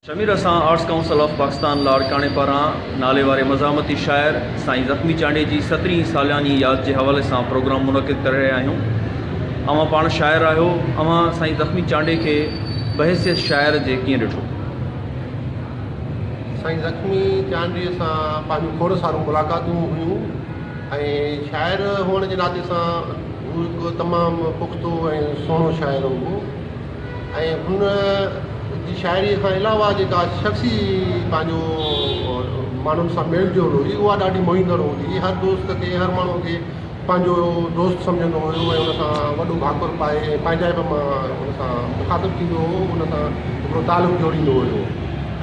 शमीर असां arts council of Pakistan लाड़काणे पारां नाले वारे मज़ामती शाइर साईं ज़ख़्मी चांडे जी 17वीं सालियानी यादि जे हवाले सां प्रोग्राम मुनक़िद करे रहिया आहियूं। अवां पाण शाइर आहियो, अवां साईं ज़ख़्मी चांडे खे बहैसियत शाइर जे कीअं ॾिठो? साईं ज़ख़्मी चांडीअ सां पंहिंजूं खोड़ सारियूं मुलाक़ातूं हुयूं ऐं शाइर हुअण जे नाते सां हू हिकु तमामु पुख़्तो ऐं सुहिणो शाइर हुओ ऐं हुन जी शाइरीअ खां अलावा जेका शख़्सी पंहिंजो माण्हुनि सां मेल जोल हुई उहा ॾाढी मोहींदड़ हूंदी। हर दोस्त खे, हर माण्हू खे पंहिंजो दोस्त सम्झंदो हुयो ऐं हुन सां वॾो भाकुर पाए पंहिंजाइप मां हुन सां मुखातिबु थींदो हुओ, हुन सां हिकिड़ो तालुक़ु जोड़ींदो हुयो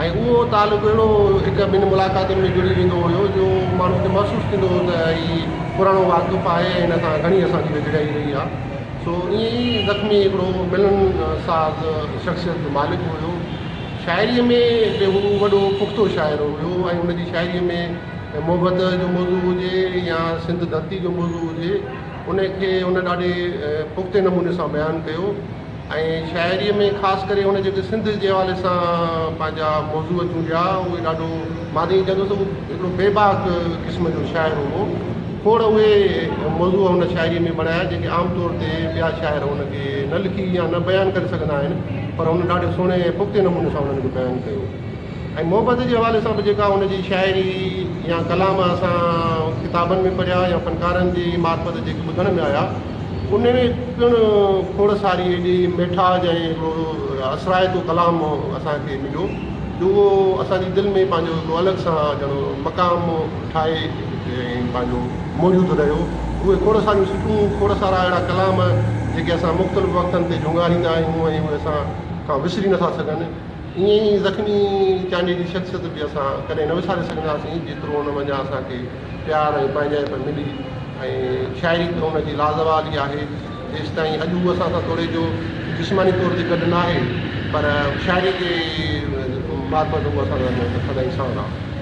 ऐं उहो तालुक़ु अहिड़ो हिकु ॿिनि मुलाक़ातुनि में जुड़ी वेंदो हुयो जो माण्हू खे महसूसु थींदो हो त हीउ पुराणो वाक़िफ़ु आहे, हिन सां घणी असांजी विझड़ाई रही आहे। सो ईअं ई ज़ख़्मी हिकिड़ो मिलन साज़ शख़्सियत जो मालिक हुयो। शाइरीअ में बि हू वॾो पुख़्तो शाइर हुयो ऐं हुनजी शाइरीअ में मोहबत जो मौज़ू हुजे या सिंध धरती जो मौज़ू हुजे, उनखे हुन ॾाढे पुख़्ते नमूने सां बयानु कयो ऐं शाइरीअ में ख़ासि करे हुन जेके सिंध जे हवाले सां पंहिंजा मौज़ू चूंडिया उहे ॾाढो मादी चवंदुसि उहो हिकिड़ो बेबाक क़िस्म जो शाइर हुओ। खोड़ उहे मौज़ू हुन शाइरीअ में बणाया जेके आमतौर ते ॿिया शाइर हुनखे न लिखी या न बयानु करे सघंदा आहिनि, पर हुन ॾाढे सुहिणे पुख़्ते नमूने सां हुननि खे बयानु कयो। ऐं मोहबत जे हवाले सां बि जेका हुनजी शाइरी या कलाम असां किताबनि में पढ़िया या फनकारनि जी मार्फत जेके ॿुधण में आया, उन में पिणु खोड़ सारी एॾी मिठास ऐं हिकिड़ो असराइतो कलाम असांखे मिलियो जो उहो असांजी दिलि में पंहिंजो हिकिड़ो अलॻि सां ॼणो मक़ाम ठाहे ऐं पंहिंजो मौजूदु रहियो। उहे खोड़ सारियूं सुठियूं, खोड़ सारा अहिड़ा कलाम जेके असां मुख़्तलिफ़ वक़्तनि ते झुंगारींदा आहियूं ऐं उहे असां खां विसरी नथा सघनि। ईअं ई ज़ख़्मी चांडे जी शख़्सियत बि असां कॾहिं न विसारे सघंदासीं जेतिरो हुन वञा असांखे प्यार ऐं पंहिंजाइप मिली ऐं शाइरी त हुनजी लाज़वाली आहे। जेसि ताईं अॼु उहो असां सां थोरे जो जिस्मानी तौर ते गॾु न आहे, पर शाइरी जे मार्फत उहो असां सदाईं साण आहे।